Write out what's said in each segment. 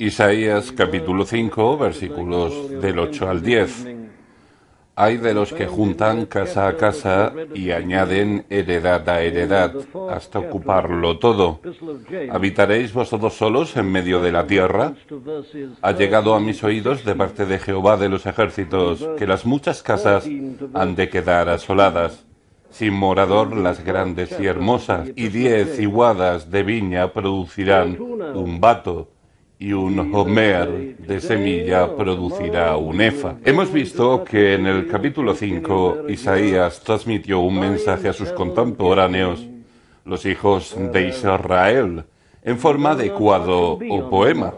Isaías capítulo 5, versículos del 8 al 10. Hay de los que juntan casa a casa y añaden heredad a heredad, hasta ocuparlo todo. ¿Habitaréis vosotros solos en medio de la tierra? Ha llegado a mis oídos de parte de Jehová de los ejércitos, que las muchas casas han de quedar asoladas, sin morador las grandes y hermosas, y 10 iguadas de viña producirán un bato, y un homer de semilla producirá un efa. Hemos visto que en el capítulo 5 Isaías transmitió un mensaje a sus contemporáneos, los hijos de Israel, en forma de cuadro o poema.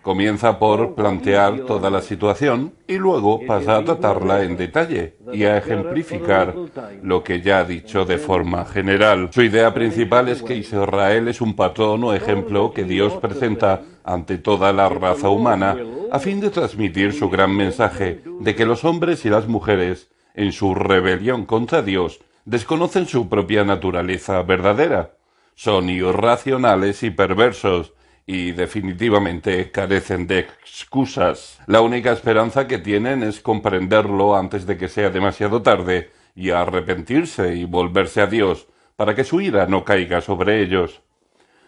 Comienza por plantear toda la situación y luego pasa a tratarla en detalle y a ejemplificar lo que ya ha dicho de forma general. Su idea principal es que Israel es un patrón o ejemplo que Dios presenta ante toda la raza humana a fin de transmitir su gran mensaje de que los hombres y las mujeres, en su rebelión contra Dios, desconocen su propia naturaleza verdadera. Son irracionales y perversos, y definitivamente carecen de excusas. La única esperanza que tienen es comprenderlo antes de que sea demasiado tarde y arrepentirse y volverse a Dios para que su ira no caiga sobre ellos.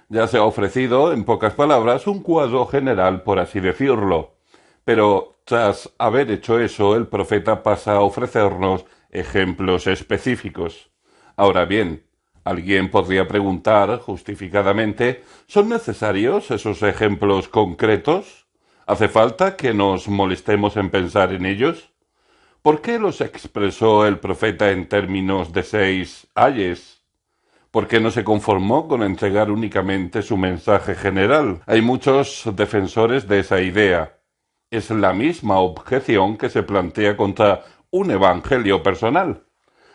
Ya se ha ofrecido, en pocas palabras, un cuadro general, por así decirlo. Pero tras haber hecho eso, el profeta pasa a ofrecernos ejemplos específicos. Ahora bien, alguien podría preguntar, justificadamente, ¿son necesarios esos ejemplos concretos? ¿Hace falta que nos molestemos en pensar en ellos? ¿Por qué los expresó el profeta en términos de 6 ayes? ¿Por qué no se conformó con entregar únicamente su mensaje general? Hay muchos defensores de esa idea. Es la misma objeción que se plantea contra un evangelio personal.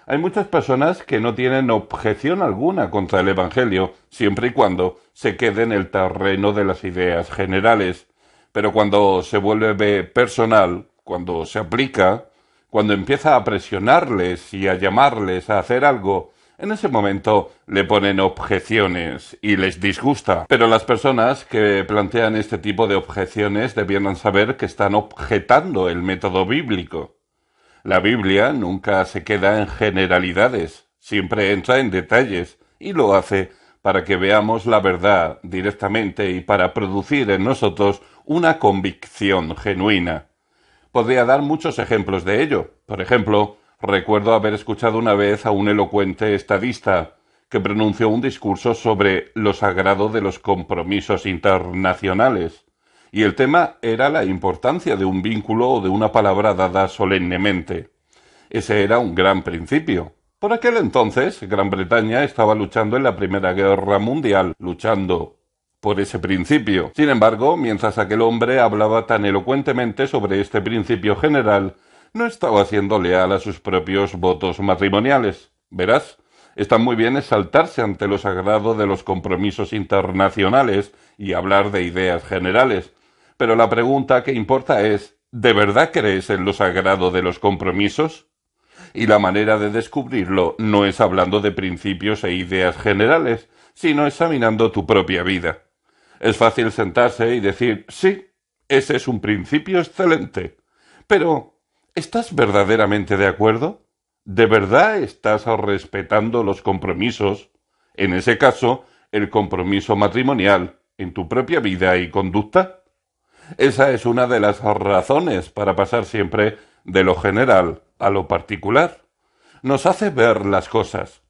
Hay muchas personas que no tienen objeción alguna contra el Evangelio, siempre y cuando se quede en el terreno de las ideas generales. Pero cuando se vuelve personal, cuando se aplica, cuando empieza a presionarles y a llamarles a hacer algo, en ese momento le ponen objeciones y les disgusta. Pero las personas que plantean este tipo de objeciones debieran saber que están objetando el método bíblico. La Biblia nunca se queda en generalidades, siempre entra en detalles, y lo hace para que veamos la verdad directamente y para producir en nosotros una convicción genuina. Podría dar muchos ejemplos de ello. Por ejemplo, recuerdo haber escuchado una vez a un elocuente estadista que pronunció un discurso sobre lo sagrado de los compromisos internacionales. Y el tema era la importancia de un vínculo o de una palabra dada solemnemente. Ese era un gran principio. Por aquel entonces, Gran Bretaña estaba luchando en la Primera Guerra Mundial, luchando por ese principio. Sin embargo, mientras aquel hombre hablaba tan elocuentemente sobre este principio general, no estaba siendo leal a sus propios votos matrimoniales. Verás, está muy bien exaltarse ante lo sagrado de los compromisos internacionales y hablar de ideas generales. Pero la pregunta que importa es, ¿de verdad crees en lo sagrado de los compromisos? Y la manera de descubrirlo no es hablando de principios e ideas generales, sino examinando tu propia vida. Es fácil sentarse y decir, sí, ese es un principio excelente. Pero, ¿estás verdaderamente de acuerdo? ¿De verdad estás respetando los compromisos? En ese caso, el compromiso matrimonial, en tu propia vida y conducta. Esa es una de las razones para pasar siempre de lo general a lo particular. Nos hace ver las cosas.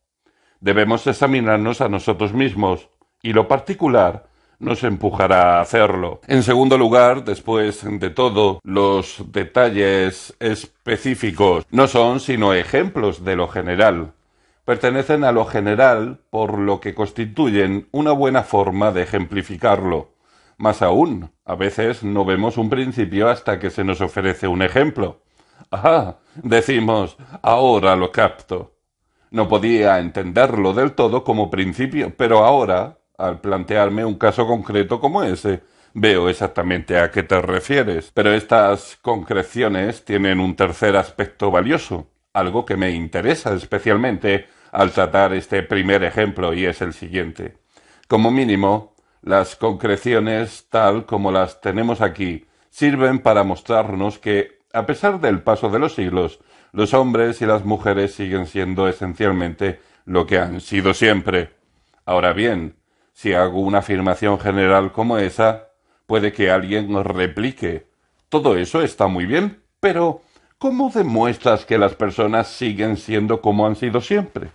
Debemos examinarnos a nosotros mismos y lo particular nos empujará a hacerlo. En segundo lugar, después de todo, los detalles específicos no son sino ejemplos de lo general. Pertenecen a lo general por lo que constituyen una buena forma de ejemplificarlo. Más aún, a veces no vemos un principio hasta que se nos ofrece un ejemplo. Ajá, decimos, ahora lo capto. No podía entenderlo del todo como principio, pero ahora, al plantearme un caso concreto como ese, veo exactamente a qué te refieres. Pero estas concreciones tienen un tercer aspecto valioso, algo que me interesa especialmente al tratar este primer ejemplo, y es el siguiente. Como mínimo, Las concreciones, tal como las tenemos aquí, sirven para mostrarnos que, a pesar del paso de los siglos, los hombres y las mujeres siguen siendo esencialmente lo que han sido siempre. Ahora bien, si hago una afirmación general como esa, puede que alguien replique: todo eso está muy bien, pero ¿cómo demuestras que las personas siguen siendo como han sido siempre?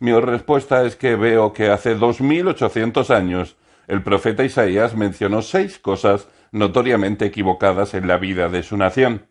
Mi respuesta es que veo que hace 2800 años el profeta Isaías mencionó 6 cosas notoriamente equivocadas en la vida de su nación,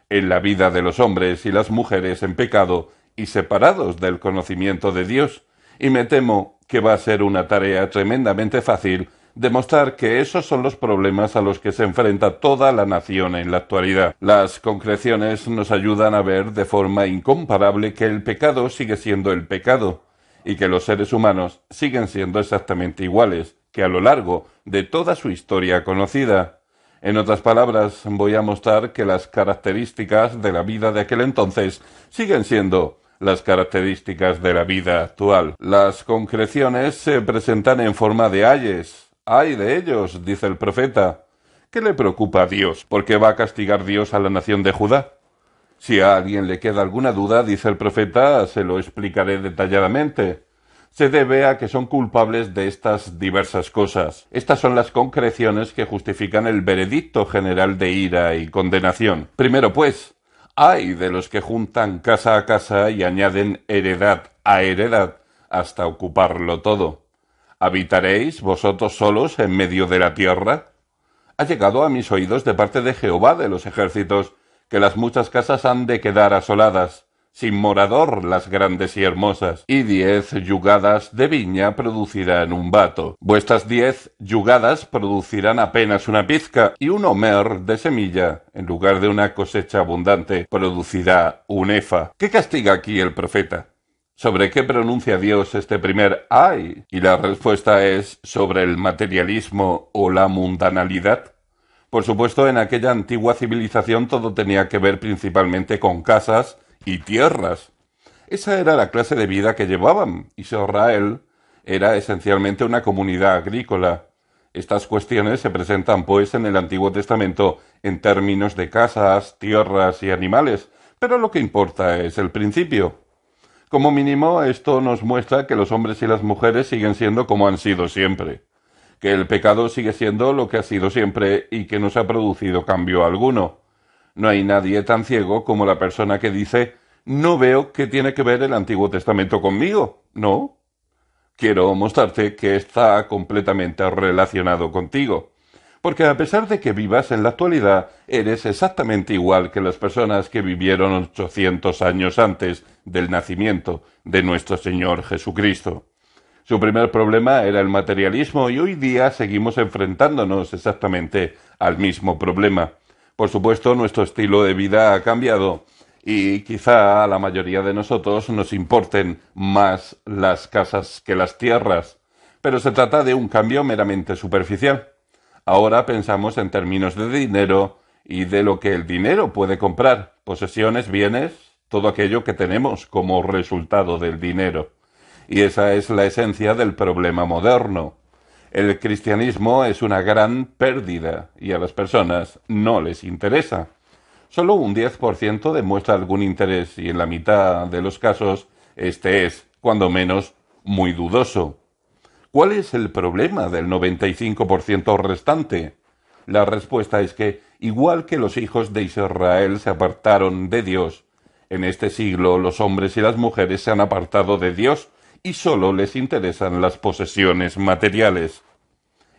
en la vida de los hombres y las mujeres en pecado y separados del conocimiento de Dios, y me temo que va a ser una tarea tremendamente fácil demostrar que esos son los problemas a los que se enfrenta toda la nación en la actualidad. Las concreciones nos ayudan a ver de forma incomparable que el pecado sigue siendo el pecado, y que los seres humanos siguen siendo exactamente iguales que a lo largo de toda su historia conocida. En otras palabras, voy a mostrar que las características de la vida de aquel entonces siguen siendo las características de la vida actual. Las concreciones se presentan en forma de ayes. ¡Ay de ellos!, dice el profeta. ¿Qué le preocupa a Dios? ¿Por qué va a castigar Dios a la nación de Judá? Si a alguien le queda alguna duda, dice el profeta, se lo explicaré detalladamente. Se debe a que son culpables de estas diversas cosas. Estas son las concreciones que justifican el veredicto general de ira y condenación. Primero, pues, ay de los que juntan casa a casa y añaden heredad a heredad hasta ocuparlo todo. ¿Habitaréis vosotros solos en medio de la tierra? Ha llegado a mis oídos de parte de Jehová de los ejércitos que las muchas casas han de quedar asoladas, sin morador las grandes y hermosas, y 10 yugadas de viña producirán un bato. Vuestras 10 yugadas producirán apenas una pizca, y un homer de semilla, en lugar de una cosecha abundante, producirá un efa. ¿Qué castiga aquí el profeta? ¿Sobre qué pronuncia Dios este primer ay? Y la respuesta es sobre el materialismo o la mundanalidad. Por supuesto, en aquella antigua civilización todo tenía que ver principalmente con casas y tierras. Esa era la clase de vida que llevaban. Israel era esencialmente una comunidad agrícola. Estas cuestiones se presentan, pues, en el Antiguo Testamento en términos de casas, tierras y animales, pero lo que importa es el principio. Como mínimo, esto nos muestra que los hombres y las mujeres siguen siendo como han sido siempre, que el pecado sigue siendo lo que ha sido siempre y que no se ha producido cambio alguno. No hay nadie tan ciego como la persona que dice: no veo qué tiene que ver el Antiguo Testamento conmigo. No. Quiero mostrarte que está completamente relacionado contigo. Porque a pesar de que vivas en la actualidad, eres exactamente igual que las personas que vivieron 800 años antes del nacimiento de nuestro Señor Jesucristo. Su primer problema era el materialismo y hoy día seguimos enfrentándonos exactamente al mismo problema. Por supuesto, nuestro estilo de vida ha cambiado y quizá a la mayoría de nosotros nos importen más las casas que las tierras, pero se trata de un cambio meramente superficial. Ahora pensamos en términos de dinero y de lo que el dinero puede comprar, posesiones, bienes, todo aquello que tenemos como resultado del dinero. Y esa es la esencia del problema moderno. El cristianismo es una gran pérdida y a las personas no les interesa. Solo un 10% demuestra algún interés y en la mitad de los casos este es, cuando menos, muy dudoso. ¿Cuál es el problema del 95% restante? La respuesta es que, igual que los hijos de Israel se apartaron de Dios, en este siglo los hombres y las mujeres se han apartado de Dios y solo les interesan las posesiones materiales.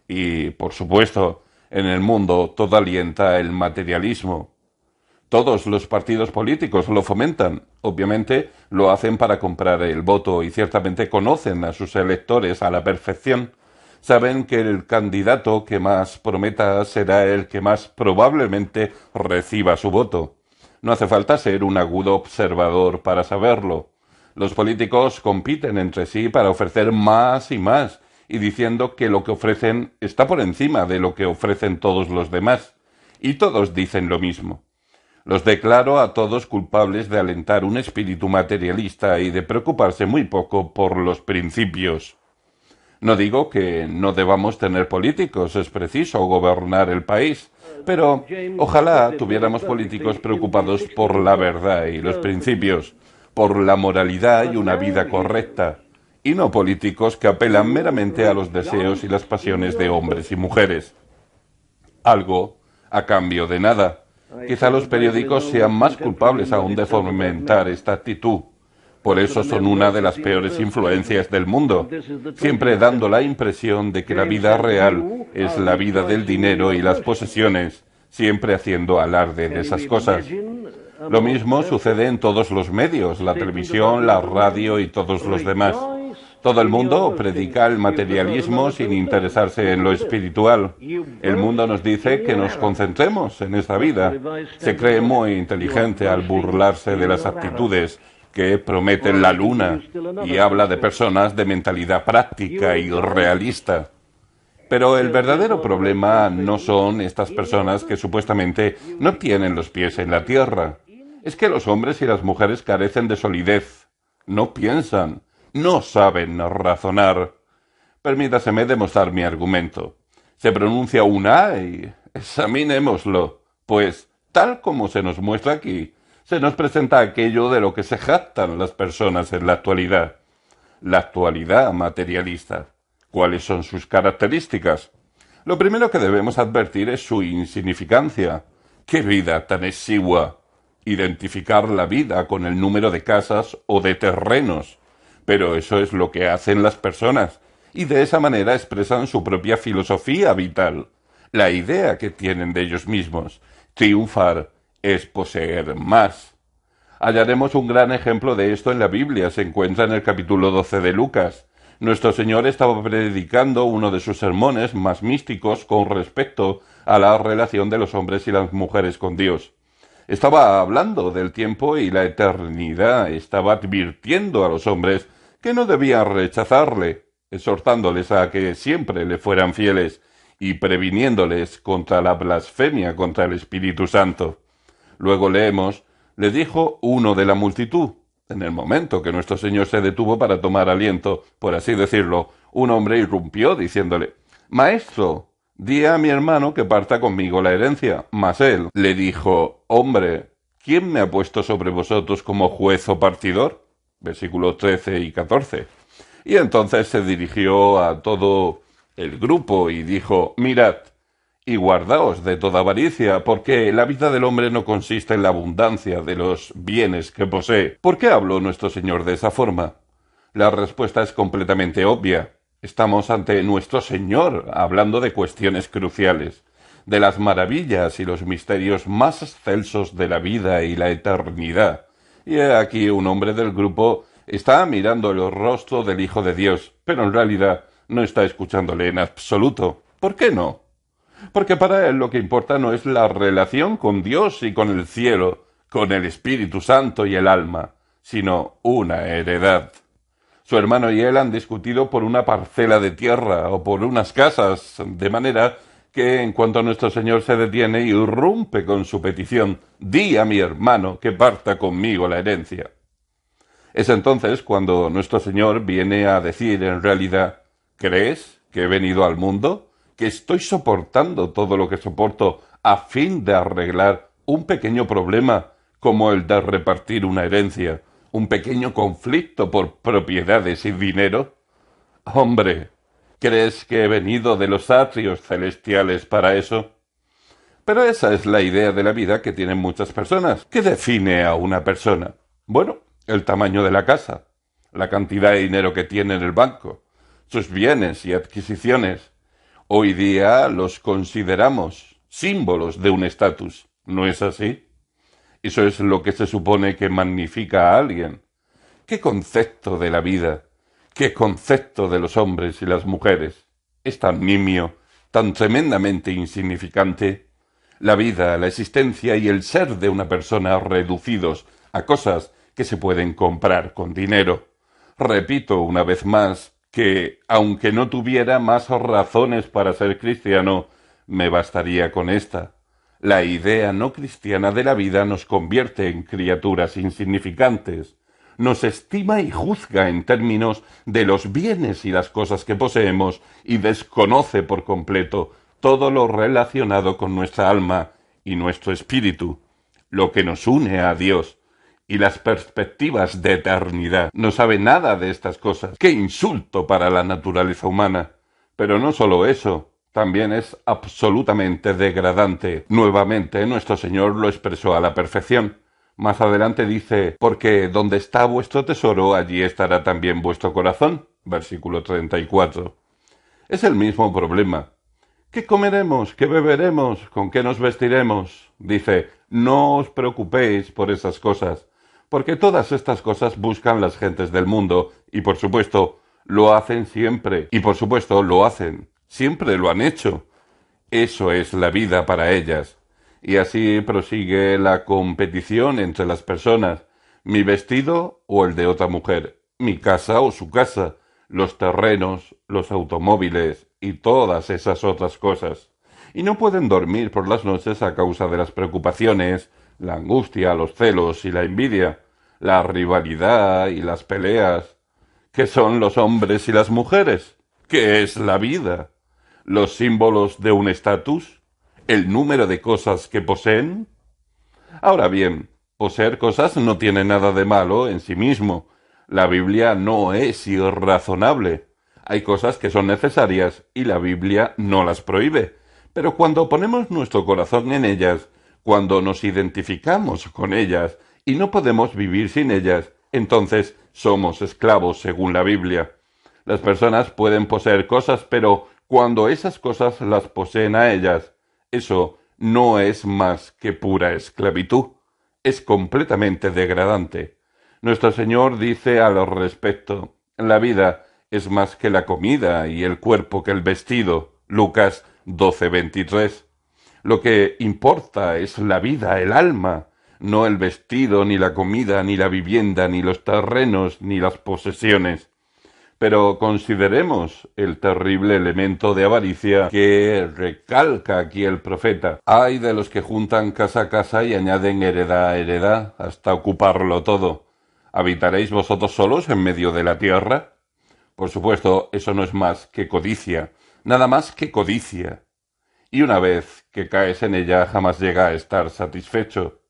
Y, por supuesto, en el mundo todo alienta el materialismo. Todos los partidos políticos lo fomentan. Obviamente lo hacen para comprar el voto y ciertamente conocen a sus electores a la perfección. Saben que el candidato que más prometa será el que más probablemente reciba su voto. No hace falta ser un agudo observador para saberlo. Los políticos compiten entre sí para ofrecer más y más, y diciendo que lo que ofrecen está por encima de lo que ofrecen todos los demás. Y todos dicen lo mismo. Los declaro a todos culpables de alentar un espíritu materialista y de preocuparse muy poco por los principios. No digo que no debamos tener políticos, es preciso gobernar el país, pero ojalá tuviéramos políticos preocupados por la verdad y los principios, por la moralidad y una vida correcta, y no políticos que apelan meramente a los deseos y las pasiones de hombres y mujeres. Algo a cambio de nada. Quizá los periódicos sean más culpables aún de fomentar esta actitud. Por eso son una de las peores influencias del mundo, siempre dando la impresión de que la vida real es la vida del dinero y las posesiones, siempre haciendo alarde de esas cosas. Lo mismo sucede en todos los medios, la televisión, la radio y todos los demás. Todo el mundo predica el materialismo sin interesarse en lo espiritual. El mundo nos dice que nos concentremos en esta vida. Se cree muy inteligente al burlarse de las actitudes que prometen la luna y habla de personas de mentalidad práctica y realista. Pero el verdadero problema no son estas personas que supuestamente no tienen los pies en la tierra. Es que los hombres y las mujeres carecen de solidez. No piensan, no saben razonar. Permítaseme demostrar mi argumento. Se pronuncia un A y examinémoslo, pues, tal como se nos muestra aquí, se nos presenta aquello de lo que se jactan las personas en la actualidad materialista. ¿Cuáles son sus características? Lo primero que debemos advertir es su insignificancia. ¡Qué vida tan exigua! Identificar la vida con el número de casas o de terrenos. Pero eso es lo que hacen las personas, y de esa manera expresan su propia filosofía vital, la idea que tienen de ellos mismos. Triunfar es poseer más. Hallaremos un gran ejemplo de esto en la Biblia, se encuentra en el capítulo 12 de Lucas. Nuestro Señor estaba predicando uno de sus sermones más místicos con respecto a la relación de los hombres y las mujeres con Dios. Estaba hablando del tiempo y la eternidad, estaba advirtiendo a los hombres que no debían rechazarle, exhortándoles a que siempre le fueran fieles y previniéndoles contra la blasfemia contra el Espíritu Santo. Luego leemos, le dijo uno de la multitud. En el momento que nuestro Señor se detuvo para tomar aliento, por así decirlo, un hombre irrumpió diciéndole, «Maestro, di a mi hermano que parta conmigo la herencia». Mas él le dijo, «Hombre, ¿quién me ha puesto sobre vosotros como juez o partidor?». Versículos 13 y 14. Y entonces se dirigió a todo el grupo y dijo, «Mirad, y guardaos de toda avaricia, porque la vida del hombre no consiste en la abundancia de los bienes que posee». ¿Por qué habló nuestro Señor de esa forma? La respuesta es completamente obvia. Estamos ante nuestro Señor hablando de cuestiones cruciales, de las maravillas y los misterios más excelsos de la vida y la eternidad. Y aquí un hombre del grupo está mirando el rostro del Hijo de Dios, pero en realidad no está escuchándole en absoluto. ¿Por qué no? Porque para él lo que importa no es la relación con Dios y con el cielo, con el Espíritu Santo y el alma, sino una heredad. Su hermano y él han discutido por una parcela de tierra o por unas casas, de manera que en cuanto nuestro Señor se detiene y irrumpe con su petición, «Di a mi hermano que parta conmigo la herencia». Es entonces cuando nuestro Señor viene a decir en realidad, ¿crees que he venido al mundo? ¿Que estoy soportando todo lo que soporto a fin de arreglar un pequeño problema como el de repartir una herencia, un pequeño conflicto por propiedades y dinero? Hombre, ¿crees que he venido de los atrios celestiales para eso? Pero esa es la idea de la vida que tienen muchas personas. ¿Qué define a una persona? Bueno, el tamaño de la casa, la cantidad de dinero que tiene en el banco, sus bienes y adquisiciones. Hoy día los consideramos símbolos de un estatus, ¿no es así? Eso es lo que se supone que magnifica a alguien. ¿Qué concepto de la vida? ¿Qué concepto de los hombres y las mujeres? Es tan nimio, tan tremendamente insignificante. La vida, la existencia y el ser de una persona reducidos a cosas que se pueden comprar con dinero. Repito una vez más que, aunque no tuviera más razones para ser cristiano, me bastaría con esta. La idea no cristiana de la vida nos convierte en criaturas insignificantes. nos estima y juzga en términos de los bienes y las cosas que poseemos y desconoce por completo todo lo relacionado con nuestra alma y nuestro espíritu, lo que nos une a Dios y las perspectivas de eternidad. No sabe nada de estas cosas. ¡Qué insulto para la naturaleza humana! Pero no solo eso, también es absolutamente degradante. Nuevamente, nuestro Señor lo expresó a la perfección. Más adelante dice, porque donde está vuestro tesoro, allí estará también vuestro corazón. Versículo 34. Es el mismo problema. ¿Qué comeremos? ¿Qué beberemos? ¿Con qué nos vestiremos? Dice, no os preocupéis por esas cosas, porque todas estas cosas buscan las gentes del mundo, y por supuesto, lo hacen siempre, y por supuesto, lo hacen, siempre lo han hecho. Eso es la vida para ellas. Y así prosigue la competición entre las personas, mi vestido o el de otra mujer, mi casa o su casa, los terrenos, los automóviles y todas esas otras cosas. Y no pueden dormir por las noches a causa de las preocupaciones, la angustia, los celos y la envidia, la rivalidad y las peleas. ¿Qué son los hombres y las mujeres? ¿Qué es la vida? ¿Los símbolos de un estatus? ¿El número de cosas que poseen? Ahora bien, poseer cosas no tiene nada de malo en sí mismo. La Biblia no es irrazonable. Hay cosas que son necesarias y la Biblia no las prohíbe. Pero cuando ponemos nuestro corazón en ellas, cuando nos identificamos con ellas y no podemos vivir sin ellas, entonces somos esclavos según la Biblia. Las personas pueden poseer cosas, pero cuando esas cosas las poseen a ellas, eso no es más que pura esclavitud. Es completamente degradante. Nuestro Señor dice al respecto, la vida es más que la comida y el cuerpo que el vestido. Lucas 12:23. Lo que importa es la vida, el alma, no el vestido, ni la comida, ni la vivienda, ni los terrenos, ni las posesiones. Pero consideremos el terrible elemento de avaricia que recalca aquí el profeta. Ay de los que juntan casa a casa y añaden heredad a heredad hasta ocuparlo todo. ¿Habitaréis vosotros solos en medio de la tierra? Por supuesto, eso no es más que codicia, nada más que codicia. Y una vez que caes en ella jamás llega a estar satisfecho.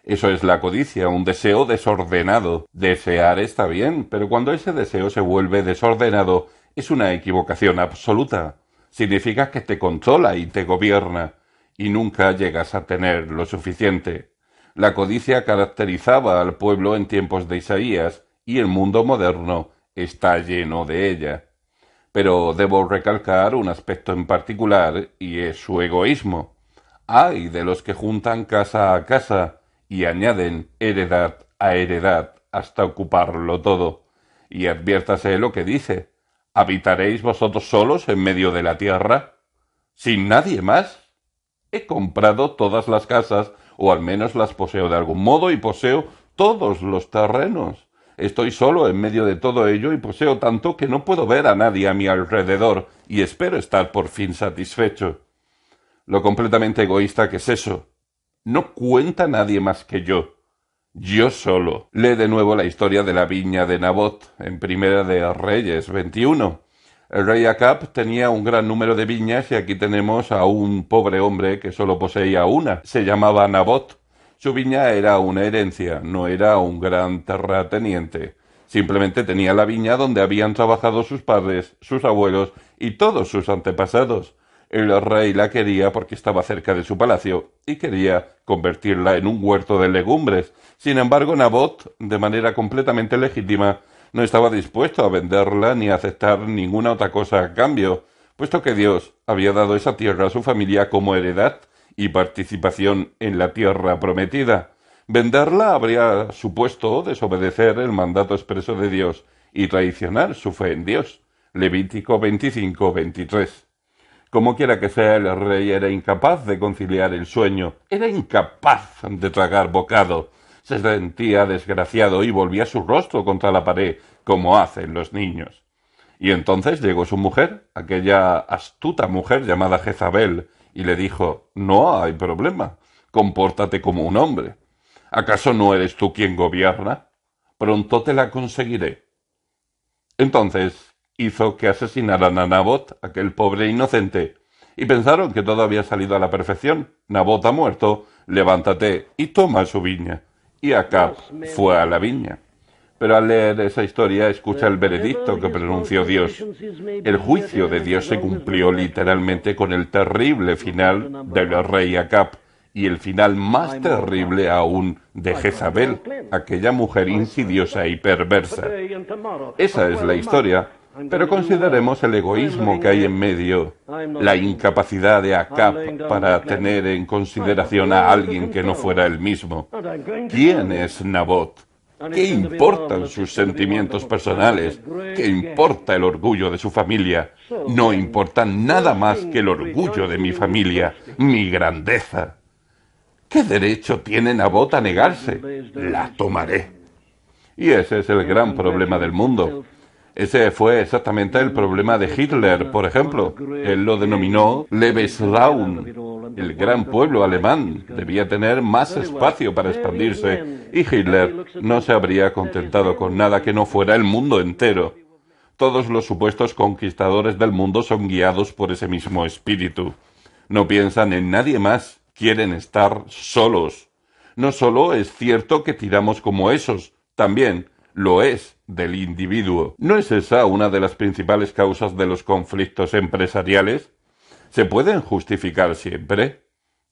Eso es la codicia, un deseo desordenado. Desear está bien, pero cuando ese deseo se vuelve desordenado, es una equivocación absoluta. Significa que te controla y te gobierna, y nunca llegas a tener lo suficiente. La codicia caracterizaba al pueblo en tiempos de Isaías, y el mundo moderno está lleno de ella. Pero debo recalcar un aspecto en particular, y es su egoísmo. Ay de los que juntan casa a casa, y añaden heredad a heredad hasta ocuparlo todo. Y adviértase lo que dice, ¿habitaréis vosotros solos en medio de la tierra? ¿Sin nadie más? He comprado todas las casas, o al menos las poseo de algún modo, y poseo todos los terrenos. Estoy solo en medio de todo ello y poseo tanto que no puedo ver a nadie a mi alrededor, y espero estar por fin satisfecho. Lo completamente egoísta que es eso. No cuenta nadie más que yo. Yo solo. Lee de nuevo la historia de la viña de Nabot, en Primera de Reyes 21. El rey Acab tenía un gran número de viñas y aquí tenemos a un pobre hombre que solo poseía una. Se llamaba Nabot. Su viña era una herencia, no era un gran terrateniente. Simplemente tenía la viña donde habían trabajado sus padres, sus abuelos y todos sus antepasados. El rey la quería porque estaba cerca de su palacio y quería convertirla en un huerto de legumbres. Sin embargo, Nabot, de manera completamente legítima, no estaba dispuesto a venderla ni a aceptar ninguna otra cosa a cambio, puesto que Dios había dado esa tierra a su familia como heredad y participación en la tierra prometida. Venderla habría supuesto desobedecer el mandato expreso de Dios y traicionar su fe en Dios. Levítico 25:23. Como quiera que sea, el rey era incapaz de conciliar el sueño, era incapaz de tragar bocado, se sentía desgraciado y volvía su rostro contra la pared, como hacen los niños. Y entonces llegó su mujer, aquella astuta mujer llamada Jezabel, y le dijo, no hay problema, compórtate como un hombre. ¿Acaso no eres tú quien gobierna? pronto te la conseguiré. Entonces hizo que asesinaran a Nabot, aquel pobre inocente, y pensaron que todo había salido a la perfección. Nabot ha muerto, levántate y toma su viña. Y Acab fue a la viña. Pero al leer esa historia escucha el veredicto que pronunció Dios. El juicio de Dios se cumplió literalmente con el terrible final del rey Acab y el final más terrible aún de Jezabel, aquella mujer insidiosa y perversa. Esa es la historia, pero consideremos el egoísmo que hay en medio, la incapacidad de Acab para tener en consideración a alguien que no fuera él mismo. ¿Quién es Nabot? ¿Qué importan sus sentimientos personales? ¿Qué importa el orgullo de su familia? No importa nada más que el orgullo de mi familia, mi grandeza. ¿Qué derecho tiene Nabot a negarse? La tomaré. Y ese es el gran problema del mundo. Ese fue exactamente el problema de Hitler, por ejemplo. Él lo denominó Lebensraum. El gran pueblo alemán debía tener más espacio para expandirse y Hitler no se habría contentado con nada que no fuera el mundo entero. Todos los supuestos conquistadores del mundo son guiados por ese mismo espíritu. No piensan en nadie más, quieren estar solos. No solo es cierto que tiramos como esos, también lo es del individuo. ¿No es esa una de las principales causas de los conflictos empresariales? ¿Se pueden justificar siempre?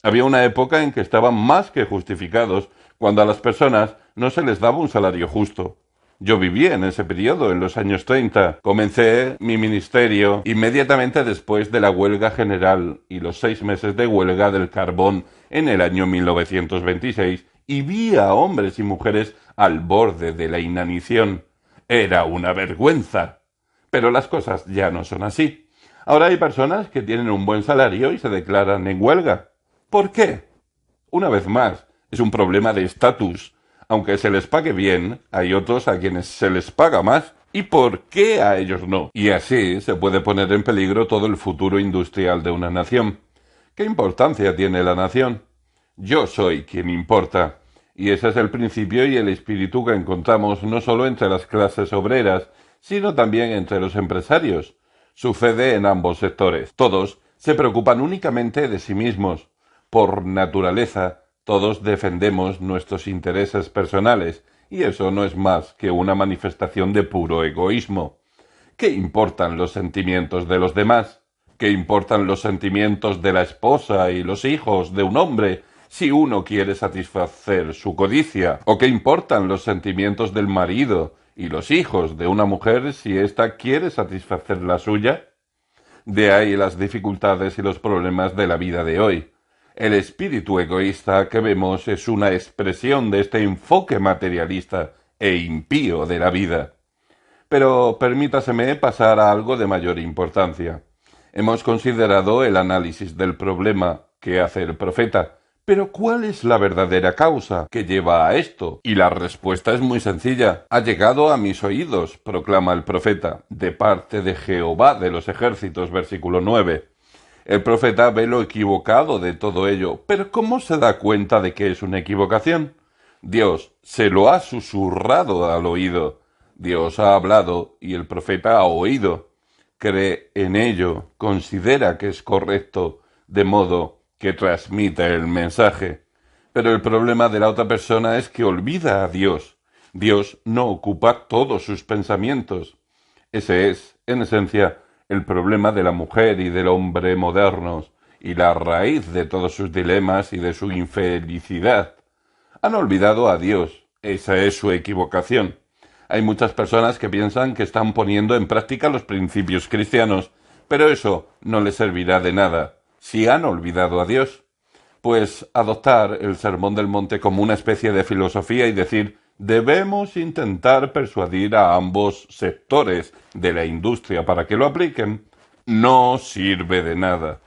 Había una época en que estaban más que justificados, cuando a las personas no se les daba un salario justo. Yo viví en ese periodo, en los años 30. Comencé mi ministerio inmediatamente después de la huelga general y los 6 meses de huelga del carbón en el año 1926 y vi a hombres y mujeres al borde de la inanición. Era una vergüenza. Pero las cosas ya no son así. Ahora hay personas que tienen un buen salario y se declaran en huelga. ¿Por qué? Una vez más, es un problema de estatus. Aunque se les pague bien, hay otros a quienes se les paga más. ¿Y por qué a ellos no? Y así se puede poner en peligro todo el futuro industrial de una nación. ¿Qué importancia tiene la nación? Yo soy quien importa. Y ese es el principio y el espíritu que encontramos no solo entre las clases obreras, sino también entre los empresarios. Sucede en ambos sectores. Todos se preocupan únicamente de sí mismos. Por naturaleza, todos defendemos nuestros intereses personales, y eso no es más que una manifestación de puro egoísmo. ¿Qué importan los sentimientos de los demás? ¿Qué importan los sentimientos de la esposa y los hijos de un hombre si uno quiere satisfacer su codicia? ¿O qué importan los sentimientos del marido y los hijos de una mujer si ésta quiere satisfacer la suya? De ahí las dificultades y los problemas de la vida de hoy. El espíritu egoísta que vemos es una expresión de este enfoque materialista e impío de la vida. Pero permítaseme pasar a algo de mayor importancia. Hemos considerado el análisis del problema que hace el profeta, pero ¿cuál es la verdadera causa que lleva a esto? Y la respuesta es muy sencilla. Ha llegado a mis oídos, proclama el profeta, de parte de Jehová de los ejércitos, versículo 9. El profeta ve lo equivocado de todo ello, pero ¿cómo se da cuenta de que es una equivocación? Dios se lo ha susurrado al oído. Dios ha hablado y el profeta ha oído. Cree en ello, considera que es correcto, de modo que transmite el mensaje. Pero el problema de la otra persona es que olvida a Dios. Dios no ocupa todos sus pensamientos. Ese es, en esencia, el problema de la mujer y del hombre modernos, y la raíz de todos sus dilemas y de su infelicidad. Han olvidado a Dios. Esa es su equivocación. Hay muchas personas que piensan que están poniendo en práctica los principios cristianos, pero eso no les servirá de nada si han olvidado a Dios. Pues adoptar el Sermón del Monte como una especie de filosofía y decir debemos intentar persuadir a ambos sectores de la industria para que lo apliquen, no sirve de nada.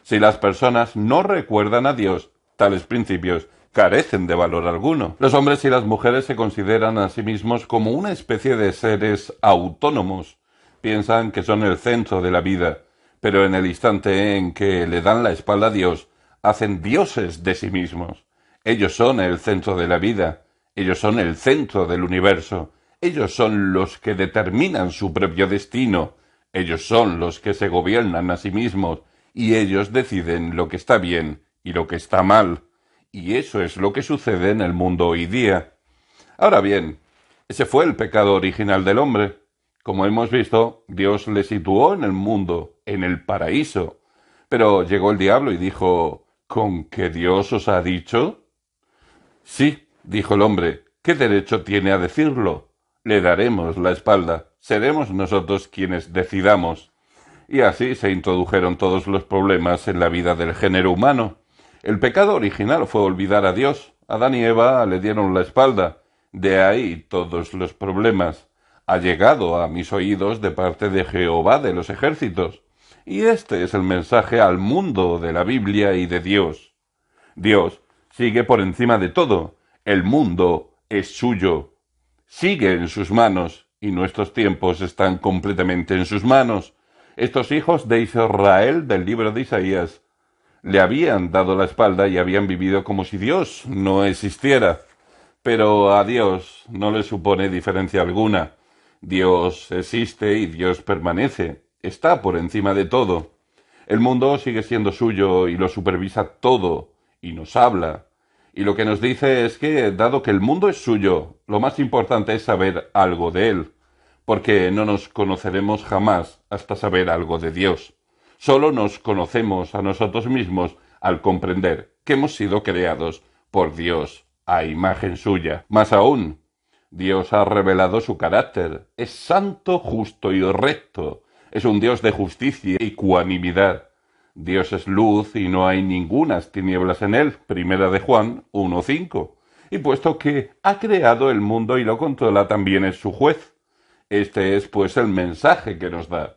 Si las personas no recuerdan a Dios, tales principios carecen de valor alguno. Los hombres y las mujeres se consideran a sí mismos como una especie de seres autónomos. Piensan que son el centro de la vida, pero en el instante en que le dan la espalda a Dios, hacen dioses de sí mismos. Ellos son el centro de la vida. Ellos son el centro del universo. Ellos son los que determinan su propio destino. Ellos son los que se gobiernan a sí mismos. Y ellos deciden lo que está bien y lo que está mal. Y eso es lo que sucede en el mundo hoy día. Ahora bien, ese fue el pecado original del hombre. Como hemos visto, Dios le situó en el mundo, en el paraíso. Pero llegó el diablo y dijo, ¿con qué Dios os ha dicho? Sí, dijo el hombre, ¿qué derecho tiene a decirlo? Le daremos la espalda, seremos nosotros quienes decidamos. Y así se introdujeron todos los problemas en la vida del género humano. El pecado original fue olvidar a Dios. Adán y Eva le dieron la espalda. De ahí todos los problemas. Ha llegado a mis oídos de parte de Jehová de los ejércitos. Y este es el mensaje al mundo de la Biblia y de Dios. Dios sigue por encima de todo. El mundo es suyo. Sigue en sus manos, y nuestros tiempos están completamente en sus manos. Estos hijos de Israel del libro de Isaías le habían dado la espalda y habían vivido como si Dios no existiera. Pero a Dios no le supone diferencia alguna. Dios existe y Dios permanece. Está por encima de todo. El mundo sigue siendo suyo y lo supervisa todo, y nos habla. Y lo que nos dice es que, dado que el mundo es suyo, lo más importante es saber algo de él, porque no nos conoceremos jamás hasta saber algo de Dios. Solo nos conocemos a nosotros mismos al comprender que hemos sido creados por Dios a imagen suya. Más aún, Dios ha revelado su carácter. Es santo, justo y recto. Es un Dios de justicia y ecuanimidad. Dios es luz y no hay ningunas tinieblas en él. Primera de Juan 1:5. Y puesto que ha creado el mundo y lo controla, también es su juez. Este es, pues, el mensaje que nos da.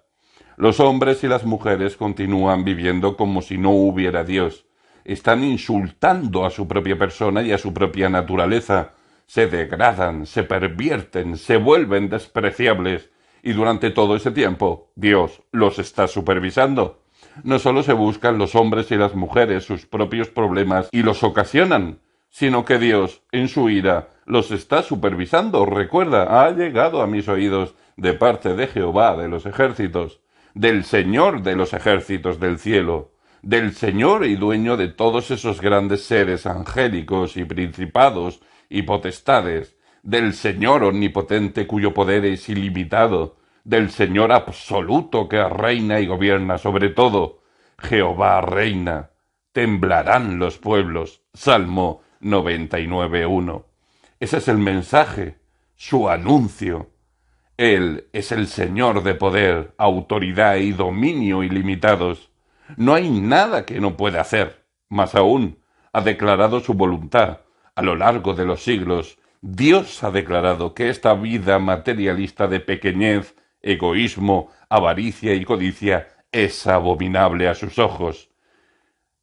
Los hombres y las mujeres continúan viviendo como si no hubiera Dios. Están insultando a su propia persona y a su propia naturaleza. Se degradan, se pervierten, se vuelven despreciables. Y durante todo ese tiempo, Dios los está supervisando. No solo se buscan los hombres y las mujeres sus propios problemas y los ocasionan, sino que Dios, en su ira, los está supervisando. Recuerda, ha llegado a mis oídos de parte de Jehová de los ejércitos, del Señor de los ejércitos del cielo, del Señor y dueño de todos esos grandes seres angélicos y principados y potestades, del Señor omnipotente cuyo poder es ilimitado, del Señor absoluto que reina y gobierna sobre todo. Jehová reina, temblarán los pueblos. Salmo 99:1. Ese es el mensaje, su anuncio. Él es el Señor de poder, autoridad y dominio ilimitados. No hay nada que no pueda hacer. Más aún, ha declarado su voluntad. A lo largo de los siglos, Dios ha declarado que esta vida materialista de pequeñez, egoísmo, avaricia y codicia es abominable a sus ojos.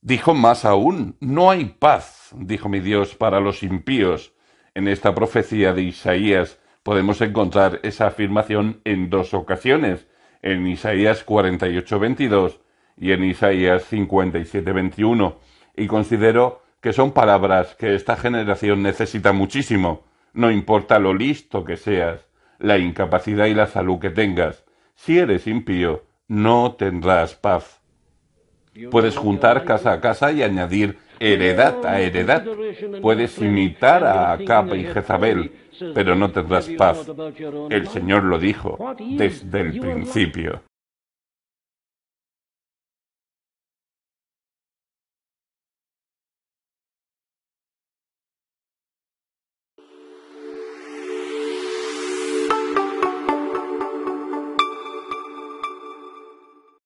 Dijo más aún, no hay paz, dijo mi Dios, para los impíos. En esta profecía de Isaías podemos encontrar esa afirmación en dos ocasiones, en Isaías 48:22 y en Isaías 57:21, y considero que son palabras que esta generación necesita muchísimo. No importa lo listo que seas, la incapacidad y la salud que tengas, si eres impío, no tendrás paz. Puedes juntar casa a casa y añadir heredad a heredad. Puedes imitar a Acab y Jezabel, pero no tendrás paz. El Señor lo dijo desde el principio.